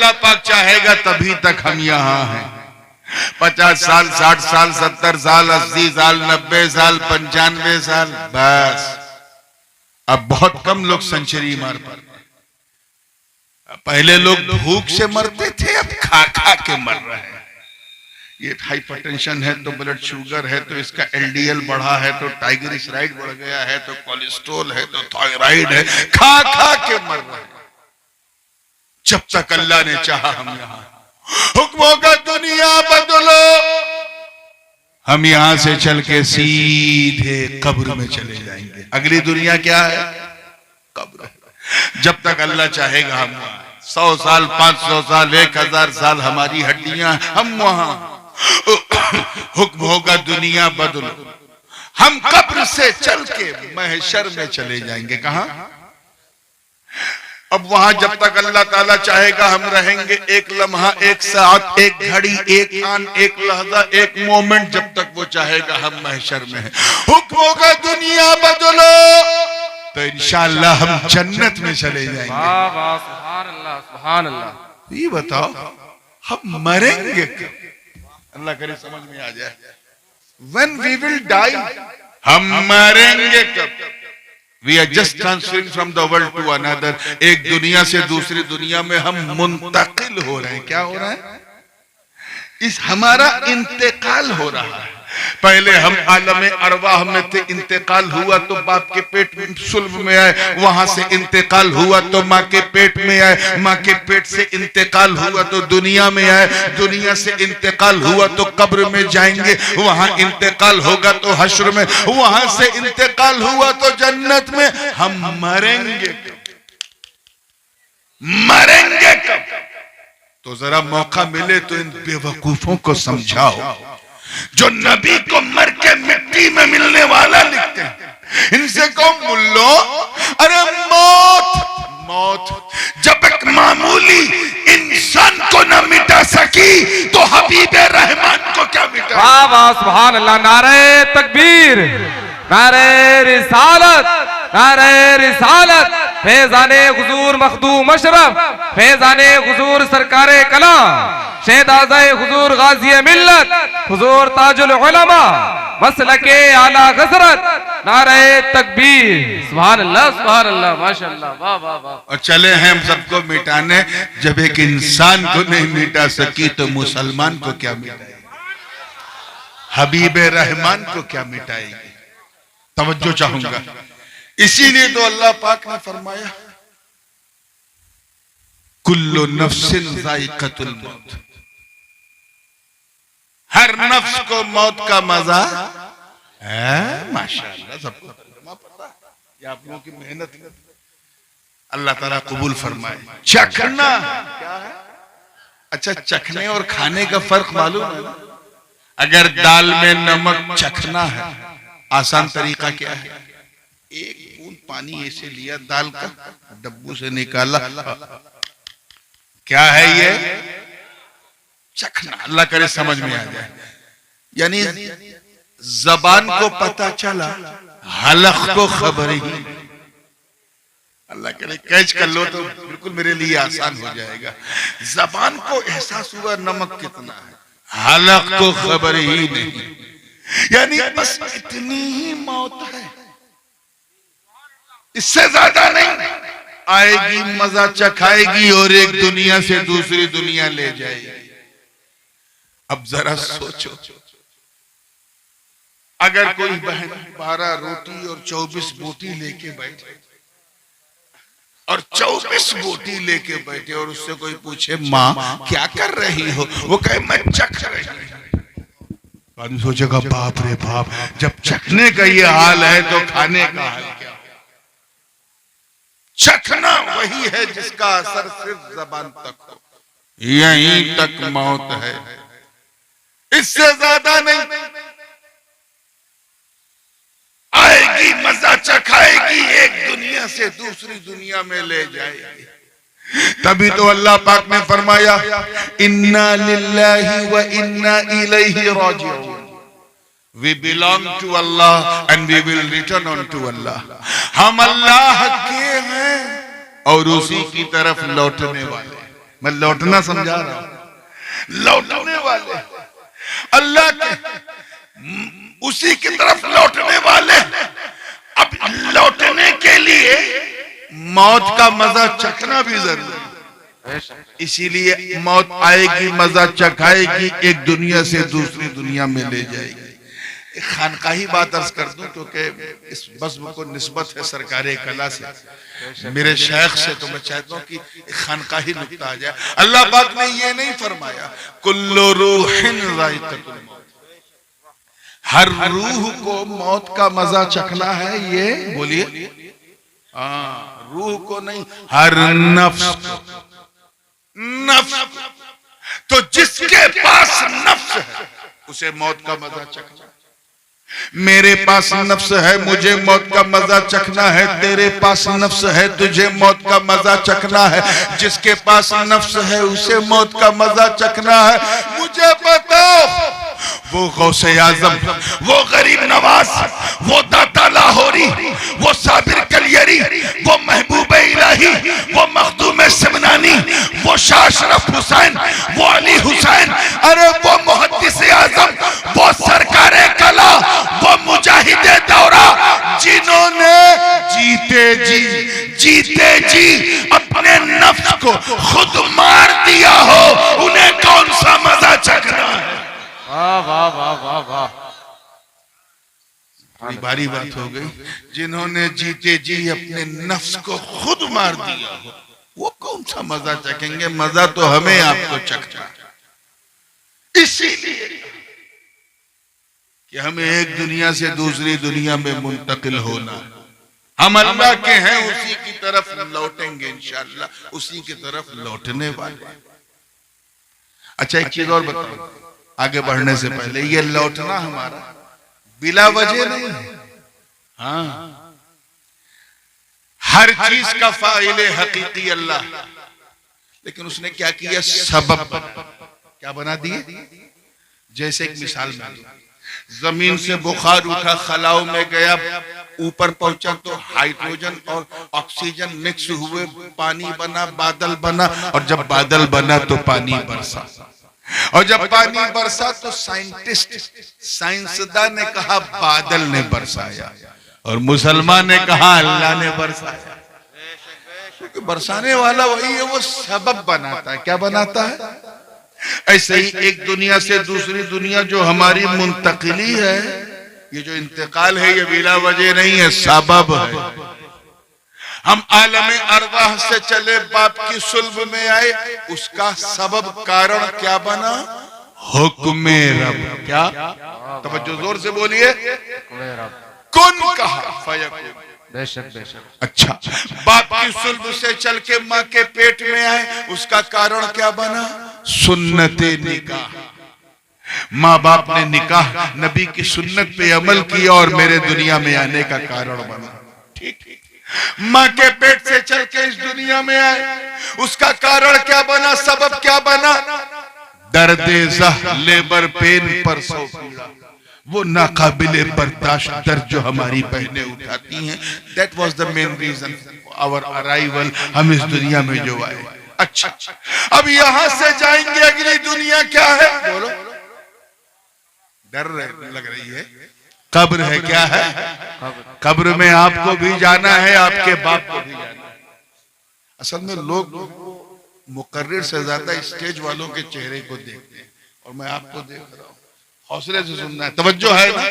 अल्लाह पाक चाहेगा तभी तक हम यहाँ हैं। 50 साल, 60 साल, 70 साल, 80 साल, 90 साल, 95 साल, बस। अब बहुत कम लोग सेंचुरी मार पाते। पहले लोग भूख से मरते थे, अब खा खा के मर रहे हैं। ये हाइपरटेंशन है तो ब्लड शुगर है तो इसका एलडीएल बढ़ा है तो ट्राइग्लिसराइड बढ़ गया है तो कोलेस्ट्रॉल है तो थायराइड है, खा खा के मर रहे हैं। जब तक अल्लाह ने चाहा हम यहाँ, हुक्मों का दुनिया बदलो, हम यहां से चल के सीधे कब्र में चले जाएंगे। अगली दुनिया क्या है? कब्र। जब तक अल्लाह चाहेगा हम 100 साल, 500 साल, 1000 साल हमारी हड्डियां, हम वहां। हुक्म होगा दुनिया बदलो, हम कब्र से चल के महशर में चले जाएंगे। कहां? अब वहां जब तक अल्लाह ताला चाहेगा हम रहेंगे। एक लम्हा, एक साथ, एक घड़ी, एक आन, एक लहजा, एक मोमेंट, जब तक वो चाहेगा हम महशर में हैं। हुक्म होगा दुनिया बदलो तो इंशाअल्लाह हम जन्नत में चले जाएंगे। वाह वाह, सुभान अल्लाह, सुभान अल्लाह। ये बताओ हम मरेंगे कब? अल्लाह करे समझ में आ जाए। When we will die, हम मरेंगे कब? We are just transferring from the world to another. एक दुनिया से दूसरी दुनिया में हम मुंतकिल हो रहे हैं। क्या हो रहा है? इस हमारा इंतकाल हो रहा है। पहले हम आलम अरवाह में थे, इंतकाल हुआ तो बाप के पेट में सुल्ब में आए, वहां से इंतकाल हुआ तो माँ के पेट में आए, माँ के पेट से इंतकाल हुआ तो दुनिया में आए, दुनिया से इंतकाल हुआ तो कब्र में जाएंगे, वहां इंतकाल होगा तो हश्र में, वहां से इंतकाल हुआ तो जन्नत में। हम मरेंगे कब? मरेंगे कब? तो जरा मौका मिले तो इन बेवकूफों को समझाओ जो नबी को मर के मिट्टी में मिलने वाला लिखते हैं। इनसे कहो मुल्लो, अरे मौत, मौत जब एक मामूली इंसान को न मिटा सकी तो हबीबे रहमान को क्या मिटा? वाह वाह, सुभान अल्लाह। नारे तकबीर, नारे रिसालत, नारे रिसालत। फैजाने हुजूर मखदूम अशरफ, फैजाने हुजूर सरकारे कलाम, शहदाज़े हुजूर गाज़ी मिल्लत, हुजूर ताजुल उलमा, मसलके आला हज़रत। नारे तकबीर, सुभान अल्लाह, सुभान अल्लाह, माशाअल्लाह, वाह वाह वाह। और चले हैं हम सबको मिटाने। जब एक इंसान को नहीं मिटा सकी तो मुसलमान को क्या मिटाएगी? हबीबे रहमान को क्या मिटाएगी? तवज्जो चाहूंगा। इसीलिए तो अल्लाह पाक ने फरमाया कुल्लु नफ्सिन ज़ाइक़तुल मौत, हर नफ्स को मौत का मजा है। माशाअल्लाह, सबको पता है, ये आप लोगों की मेहनत है। अल्लाह ताला कबूल फरमाए। चखना क्या है? अच्छा, चखने और खाने का फर्क मालूम है? अगर दाल में नमक चखना है, आसान तरीका क्या है? एक बूंद पानी ऐसे लिया, दाल का डब्बू से निकाला, क्या है ये? चखना। अल्लाह करे समझ में आ जाए। यानी जबान को पता चला, हलक को खबर ही। अल्लाह करे कैच कर लो तो बिल्कुल मेरे लिए आसान हो जाएगा। जबान को एहसास हुआ नमक कितना है, हलक को खबर ही नहीं। यानी बस इतनी ही मौत है, इससे ज्यादा नहीं। आएगी, मजा चखाएगी और एक दुनिया से दूसरी दुनिया ले जाएगी। अब जरा सोचो, अगर कोई बहन 12 रोटी और 24 बोटी लेके बैठे, और 24 बोटी लेके बैठे और उससे कोई पूछे माँ क्या कर रही हो, वो कहे मैं चख रही हूं। आदमी सोचेगा बाप रे बाप, जब चखने का ये हाल है तो खाने का हाल क्या? चखना वही है जिसका असर सिर्फ जबान तक हो, यहीं तक मौत है, इससे ज्यादा नहीं। आएगी, मजा चखाएगी, एक दुनिया से दूसरी दुनिया में ले जाएगी। तभी तो अल्लाह पाक ने फरमाया इन्ना लिल्लाहि व इन्ना इलैहि राजिऊन, we belong to Allah and we will return on to Allah। हम अल्लाह के हैं और उसी की तरफ लौटने वाले। मैं लौटना समझा रहा हूं। लौटने वाले अल्लाह के उसी की तरफ लौटने वाले। अब लौटने के लिए मौत का मजा चखना भी जरूरी है, इसीलिए मौत आएगी, मजा चखाएगी, एक दुनिया से दूसरी दुनिया में ले जाएगी। एक खानकाही बात अर्ज कर दूं क्योंकि इस बज़्म को निस्बत है सरकारे कला से, मेरे शेख से, तो मैं चाहता हूं कि एक खानकाही नुक्ता आ जाए। अल्लाह पाक ने ये नहीं फरमाया कुल्लु रूहिन ज़ाइक़तुल मौत, हर रूह को मौत का मजा चखना है, ये बोलिए। रूह को नहीं, हर नफ्स को। नफ्स तो जिसके पास नफ्स है उसे मौत का मजा चखना। मेरे पास नफ्स है, मुझे मौत का मजा चखना है। तेरे पास नफ्स है, तुझे मौत का मजा चखना है। जिसके पास नफ्स है उसे मौत का मजा चखना है। मुझे बताओ, वो गौसे आजम, वो गरीब नवाज, वो दाता लाहौरी, वो साबिर कलियरी, वो महबूब इलाही, वो मखदूम सिमनानी, वो शाह अशरफ हुसैन, वो अली हुसैन, अरे वो मुहद्दिस आजम, वो सरकारे कला, वो मुजाहिदे दौरा, जिन्होंने जीते जी अपने नफ्स को खुद मार दिया हो, उन्हें कौन सा मजा चखना है। वाह वाह वाह वाह वाह, बड़ी भारी बात हो गई। जिन्होंने जीते जी अपने नफ्स को खुद मार दिया हो, वो कौन सा मजा चखेंगे। मजा तो हमें आपको चखना है, इसीलिए कि हमें एक दुनिया से दूसरी दुनिया में मुंतकिल होना। हम अल्लाह के हैं, उसी की तरफ लौटेंगे इंशाअल्लाह, उसी की तरफ लौटने वाले। अच्छा एक चीज और बताओ आगे बढ़ने से पहले, ये लौटना हमारा बिला वजह नहीं है। हाँ, हर चीज का फाइल हकीकी अल्लाह, लेकिन उसने क्या किया, सबब क्या बना दिए। जैसे एक मिसाल में, जमीन से बुखार उठा, खलाओं में गया, ऊपर पहुंचा तो हाइड्रोजन और ऑक्सीजन मिक्स हुए, पानी बना, बादल बना, और जब बादल बना तो पानी बरसा, और जब पानी बरसा तो साइंसदान ने कहा बादल ने बरसाया, और मुसलमान ने कहा अल्लाह ने बरसाया। क्योंकि बरसाने वाला वही है, वो सबब बनाता है। क्या बनाता है। ऐसे ही एक दुनिया से दूसरी दुनिया जो हमारी मुंतकिली है, ये जो इंतकाल है, ये बिला वजह नहीं है, सबब है। हम आलमे अरवाह से चले, बाप की सुल्ब में आए, उसका सबब कारण क्या बना, हुक्म रब। क्या, तवज्जो जोर से बोलिए, कुन कहा फयकुन। बेशक बेशक। अच्छा, बाप की सुल्ब से चल के माँ के पेट में आए, उसका कारण क्या बना, सुन्नते निकाह। माँ बाप ने निकाह, नबी की सुन्नत पे अमल किया और मेरे दुनिया में आने का कारण बना। ठीक, माँ के पेट से चल के इस दुनिया में आए, उसका कारण क्या बना, सबब क्या बना, दर्दे ज़ह, लेबर पेन, परसों पीड़ा, वो नाकाबिले बर्दाश्त दर्द जो हमारी बहनें उठाती हैं। That was the main reason our arrival, हम इस दुनिया में जो आए। अच्छा, अब यहां से जाएंगे, अगली दुनिया क्या है, बोलो। डर लग रही है, कब्र है। क्या है, कब्र में आपको भी जाना है, आपके बाप को भी जाना है। असल में लोग मुकर्रिर से ज्यादा स्टेज वालों के चेहरे को देखते हैं, और मैं आपको देख रहा हूं, हौसले से सुनना है, तवज्जो है ना।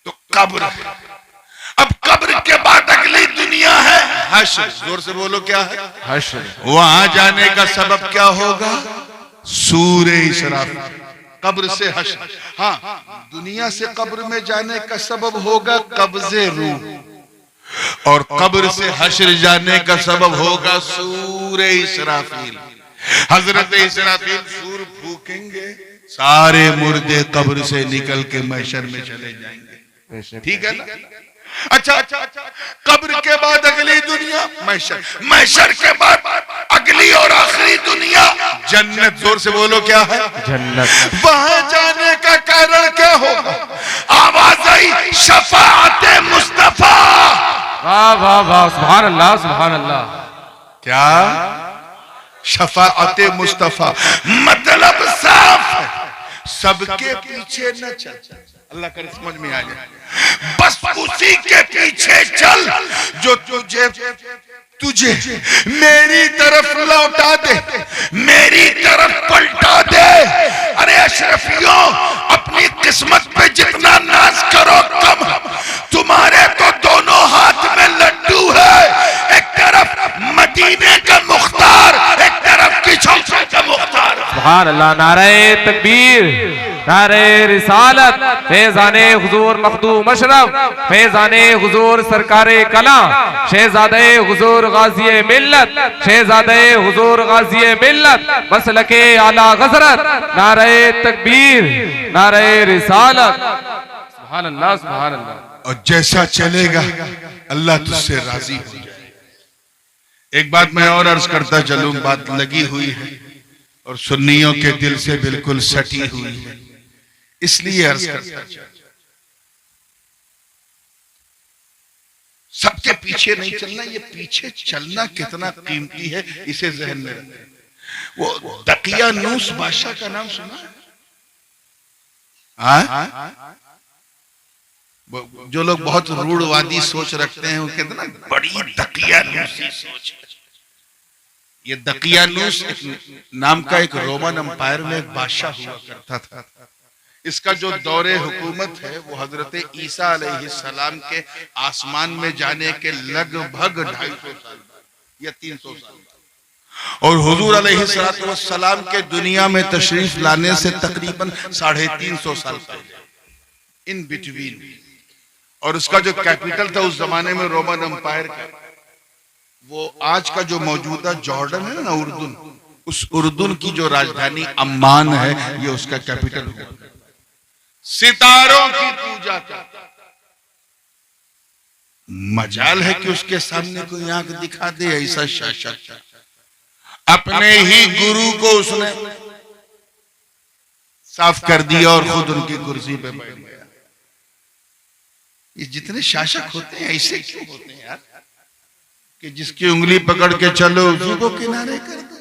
तो कब्र, अब कब्र के बाद अगली दुनिया है हश्र। जोर से बोलो, क्या है, हश्र। वहां जाने का सबब क्या होगा, सूरे इसराफील। कब्र से हश्र, हाँ, दुनिया से कब्र में जाने का सबब होगा कब्ज़े रूह, और कब्र से हश्र जाने का सबब होगा सूरे इसराफील। हजरत इसराफील सूर फूकेंगे, सारे मुर्दे कब्र से निकल के महशर में चले जाएंगे। ठीक है ना। अच्छा, कब्र के बाद अगली दुनिया महशर, महशर के बाद अगली और आखिरी दुनिया जन्नत। जोर से बोलो, क्या है, जन्नत। वहां जाने का कारण क्या होगा, आवाज आई, शफाअते मुस्तफा। वाह वाह वाह, सुभान अल्लाह सुभान अल्लाह। क्या, शफाअत मुस्तफा। मतलब साफ है, सबके पीछे न चल, अल्लाह करे समझ में आ जाए, बस उसी के पीछे चल जो तुझे मेरी तरफ लौटा दे, मेरी तरफ पलटा दे। अरे अशरफियों, अपनी किस्मत पे जितना नाज करो कम, तुम्हारे तो दोनों हाथ में लड्डू है, एक तरफ मदीने का मुख्तार, एक तरफ की चौसा का मुख्तार। सुभान अल्लाह। नारे तकबीर, नारे रिसालत, फैजाने हुजूर मखदूम अशरफ, फैजाने हुजूर सरकारे कला, शहजादे हुजूर गाज़ी मिल्लत, शहजादे हुजूर गाज़ी मिल्लत, मसलके आला गज़रत। नारे तकबीर, नारे रिसालत। सुभान अल्लाह, सुभान अल्लाह। और जैसा चलेगा अल्लाह तुझसे राजी हो जाए। एक बात मैं और अर्ज करता चलूं, बात लगी हुई है और सुन्नियों के दिल से बिल्कुल सटी हुई है, इसलिए अर्ज करता चलूं। सबके पीछे नहीं चलना, ये पीछे चलना कितना कीमती है, इसे जहन में रखें। वो दकियानूस बादशाह का नाम सुना है? जो लोग बहुत रूढ़वादी सोच रखते हैं, वो कितना बड़ी दकियानूसी सोच है। ये दकियानूस नाम का एक रोमन एम्पायर में एक बादशाह हुआ करता था। इसका जो दौरे हुकूमत है वो हजरत ईसा अलैहिस्सलाम के आसमान में जाने के लगभग 250 साल या 300 साल, और हुजूर अलैहिस्सलाम के दुनिया में तशरीफ लाने से तकरीबन 350 साल पहले, इन बिटवीन। और उसका जो कैपिटल था उस जमाने में रोमन एम्पायर का, वो आज का जो मौजूदा जॉर्डन है ना, उर्दून, उस उर्दून की जो राजधानी अम्मान है, ये उसका कैपिटल हुआ। सितारों की पूजा करता, मजाल है कि उसके सामने कोई आंख दिखा दे ऐसा शासक। अपने ही गुरु को उसने साफ कर दिया और खुद उनकी कुर्सी पे बैठ गया। ये जितने शासक होते हैं ऐसे क्यों होते हैं यार, कि जिसकी उंगली पकड़ के चलो उसी को किनारे कर दो।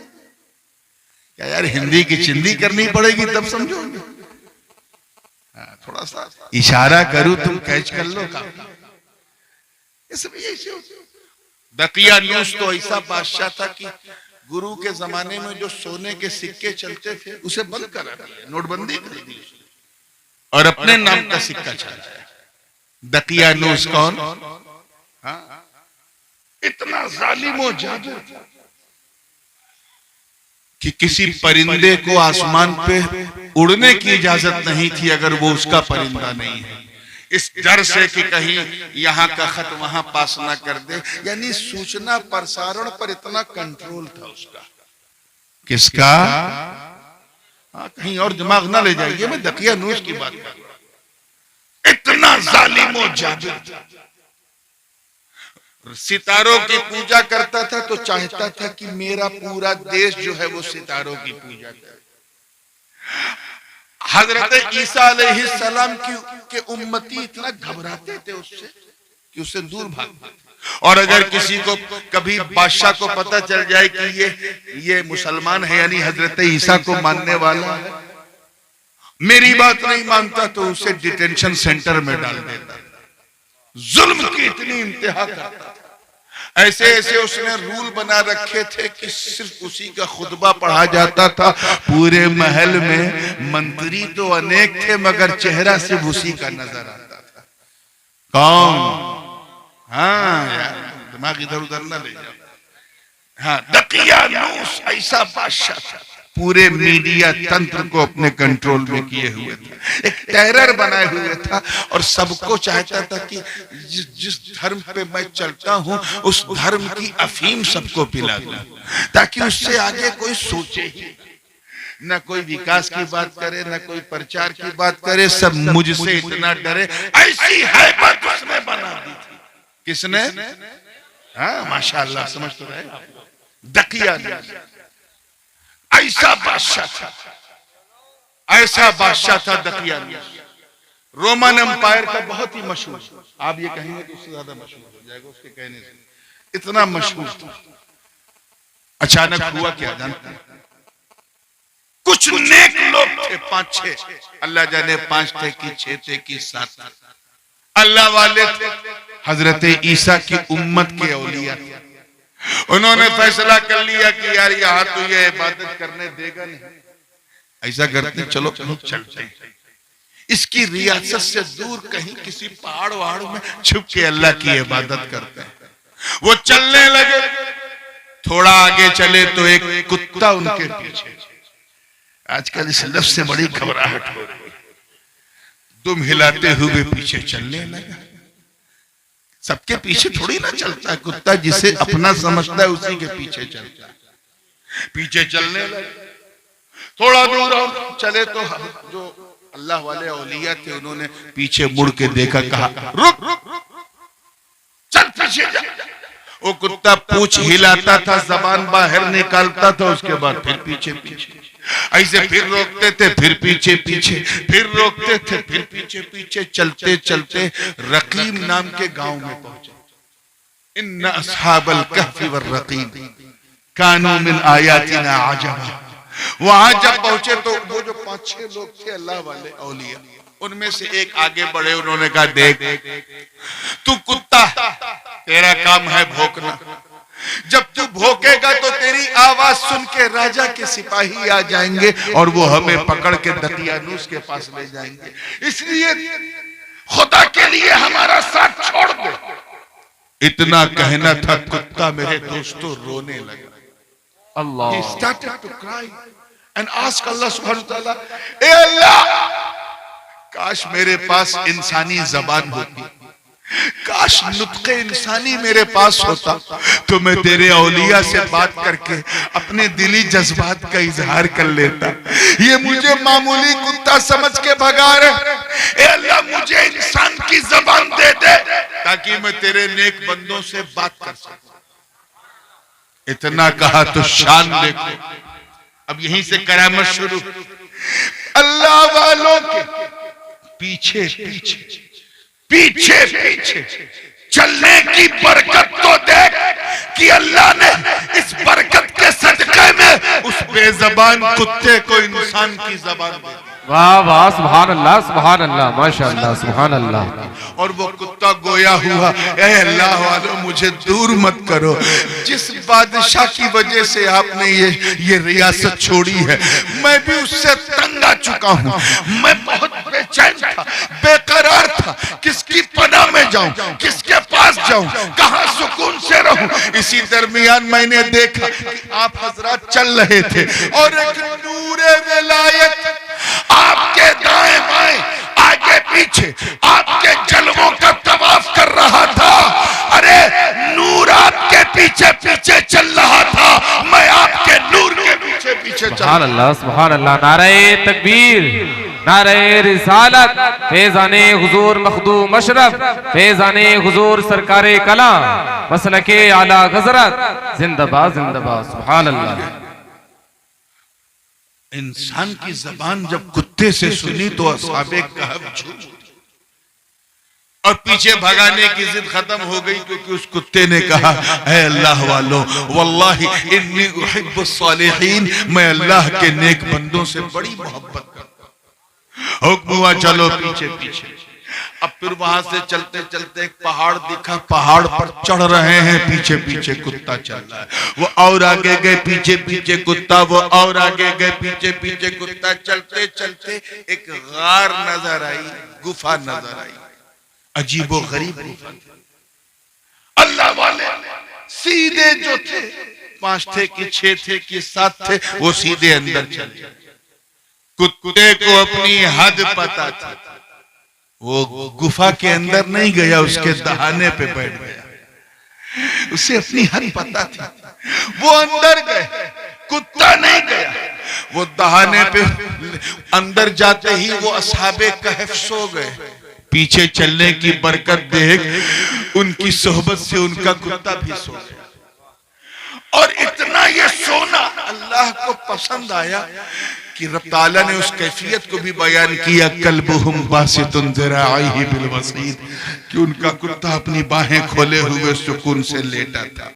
क्या यार हिंदी की चिंदी करनी पड़ेगी तब समझोगे? थोड़ा सा इशारा करूं तुम कैच कर लो काम। ये सब ऐसे होते। दकियानूस तो ऐसा बादशाह था कि गुरु के जमाने में जो सोने के सिक्के चलते थे उसे बंद करा दिया, नोटबंदी कर दी और अपने नाम का सिक्का चलाया। दकियानूस कौन? हाँ, इतना जालिम और जादू कि किसी परिंदे को आसमान पे उड़ने की इजाजत नहीं थी अगर वो उसका परिंदा नहीं है, इस डर से कि कहीं यहाँ का खत वहां पास ना कर दे। यानी सूचना प्रसारण पर इतना कंट्रोल था उसका। किसका? हाँ, कहीं और दिमाग ना ले जाइए, मैं दकियानूस की बात कर रहा हूं। इतना जालिम और जादू। सितारों की पूजा करता था तो चाहता था कि मेरा पूरा देश जो है वो सितारों की पूजा करे। हजरत ईसा अलैहिस्सलाम के उम्मती इतना घबराते थे उससे कि उससे दूर भागते थे। और अगर किसी को कभी बादशाह को पता चल जाए कि ये मुसलमान है, यानी हजरत ईसा को मानने वाला है, मेरी बात नहीं मानता, तो उसे डिटेंशन सेंटर में डाल देता। जुल्म की इतनी इंतहा करता था। ऐसे ऐसे उसने रूल बना रखे थे कि सिर्फ उसी का खुतबा पढ़ा जाता था। पूरे महल में मंत्री तो अनेक थे मगर चेहरा सिर्फ उसी का नजर आता था। कौन? हाँ यार, दिमाग इधर उधर ना ले जाओ। हाँ, दकियानूस ऐसा बादशाह था, पूरे मीडिया तंत्र को अपने कंट्रोल में किए हुए था, एक टेरर बनाए हुए था और सबको चाहता था कि जिस धर्म पे मैं चलता हूं उस धर्म की अफीम सबको पिला दूं, ताकि उससे आगे कोई सोचे ही न, कोई विकास की बात करे न कोई प्रचार की बात करे, सब मुझसे इतना डरे। ऐसी हैबत उसने बना दी थी। किसने? हाँ माशाअल्लाह, समझ तो रहे। दकियानूस ऐसा बादशाह था, ऐसा बादशाह था दकियानूस। रोमन एम्पायर का बहुत ही मशहूर, आप ये कहेंगे तो उससे ज्यादा मशहूर हो जाएगा उसके कहने से, इतना मशहूर था। अचानक हुआ क्या जानते हैं? कुछ नेक लोग थे, 5-6, अल्लाह जाने 5 थे कि 6 थे कि 7 थे, अल्लाह वाले थे, हजरत ईसा की उम्मत के औलिया थे। उन्होंने फैसला कर लिया कि यार यहाँ तो ये इबादत करने देगा नहीं, ऐसा करते चलो कहीं चलते हैं, इसकी रियासत से दूर कहीं किसी पहाड़ वहाड़ में छुप के अल्लाह की इबादत करते हैं। वो चलने लगे, थोड़ा आगे चले तो एक कुत्ता उनके पीछे। आजकल इस लफ्ज से बड़ी घबराहट हो रही है। दुम हिलाते हुए पीछे चलने लगा। सबके पीछे थोड़ी ना चलता है कुत्ता, जिसे अपना समझता है उसी के पीछे चलता है। पीछे चलने लगे, थोड़ा दूर और चले तो जो अल्लाह वाले औलिया थे उन्होंने पीछे मुड़ के देखा, कहा रुक चल पीछे जा। वो कुत्ता पूंछ हिलाता था, जबान बाहर निकालता था, उसके बाद फिर पीछे पीछे, ऐसे फिर रोकते थे, फिर पीछे पीछे, फिर रोकते थे, फिर पीछे पीछे, चलते चलते रकीम नाम के गांव में पहुंचे। इन्ना अस्हाबल कहफी वर रकीम कानू मिन आयातिना अजबा। वहां जब पहुंचे तो वो जो 5-6 लोग थे अल्लाह वाले औलिया, उनमें से एक आगे बढ़े, उन्होंने कहा देख तू कुत्ता, तेरा काम है भौंकना, जब तू भौंकेगा तो तेरी आवाज सुन के राजा के सिपाही आ जाएंगे और वो हमें पकड़ के दकियानूस के पास ले जाएंगे, इसलिए खुदा के लिए हमारा साथ छोड़ दो। इतना कहना था, कुत्ता मेरे दोस्तों रोने लगा। अल्लाह। He started to cry and ask Allah subhanahu wa ta'ala, ए अल्लाह, काश मेरे पास इंसानी जबान होती, काश नुत्क़े इंसानी मेरे पास होता तो मैं तेरे औलिया से बात करके अपने दिली जज्बात का इजहार कर लेता। ये मुझे मामूली कुत्ता समझ के भगा रहे। ए अल्लाह, मुझे इंसान की जबान दे दे ताकि मैं तेरे नेक बंदों से बात कर सकूं। इतना कहा तो शान देखो। अब यहीं से करामत शुरू। अल्लाह वालों के पीछे पीछे पीछे पीछे चलने की बरकत तो देख कि अल्लाह ने इस बरकत के सदक़े में उस बेज़बान कुत्ते को इंसान की जबान दे दी। वाह वाह, सुभान अल्लाह, माशाअल्लाह, सुभान अल्लाह। और वो कुत्ता गोया हुआ, ए अल्लाह वालों मुझे दूर मत करो, जिस बादशाह की वजह से आपने ये रियासत छोड़ी है, मैं भी उससे तंग आ चुका हूँ। मैं बहुत बेचैन था, बेकरार था, किसकी पनाह में जाऊं, किसके पास जाऊं, कहां सुकून से रहूं। इसी दरमियान मैंने देखा कि आप हजरत चल रहे थे और एक नूरे विलायत आपके दाएं बाएं आगे पीछे आपके जलवों का तवाफ कर रहा था। अरे नूर आपके पीछे पीछे चल रहा था, मैं आपके नूर के पीछे पीछे चल। सुभान अल्लाह, सुभान अल्लाह। नारे तकबीर, नारे रिसालत, फैज़ाने हुजूर मखदूम अशरफ, फैज़ाने हुजूर सरकारे कला, मसलके आला हज़रत, जिंदाबाद जिंदाबाद। सुभान अल्लाह। इंसान की जबान जब कुत्ते से सुनी तो असहाबे कहफ झूम और पीछे भगाने की जिद खत्म हो गई, क्योंकि उस कुत्ते ने कहा, है अल्लाह वालों, वल्लाही इन्नी उहिब्बुस सालिहीन, मैं अल्लाह के नेक बंदों से बड़ी मोहब्बत करता हूं। हुक्म हुआ चलो पीछे पीछे। अब फिर वहां से चलते चलते एक पहाड़ दिखा, पहाड़ पर चढ़ रहे हैं, पीछे पीछे कुत्ता चल रहा है। वो और आगे गए, पीछे पीछे कुत्ता, वो और आगे गए, पीछे पीछे कुत्ता। चलते चलते एक गार नजर आई, गुफा नजर आई, अजीबो गरीब गुफा। अल्लाह वाले सीधे जो थे, 5 थे कि 6 थे कि 7 थे, वो सीधे अंदर चले। कुत्ते को अपनी हद पता थी, वो गुफा के अंदर नहीं गया, उसके दहाने पे बैठ गया। उसे अपनी हद पता थी, वो अंदर गए, कुत्ता नहीं गया। वो दहाने पे अंदर जाते ही वो असहाबे कहफ सो गए। पीछे चलने की बरकत देख उनकी सोहबत से उनका कुत्ता भी सो गया। और इतना ये सोना अल्लाह को पसंद आया कि रब ताला ने उस कैफियत को भी बयान किया, कल्बुहुम बासितुन ज़राइहि बिल वसीद, कि उनका कुत्ता अपनी बाहें खोले हुए सुकून से लेटा था।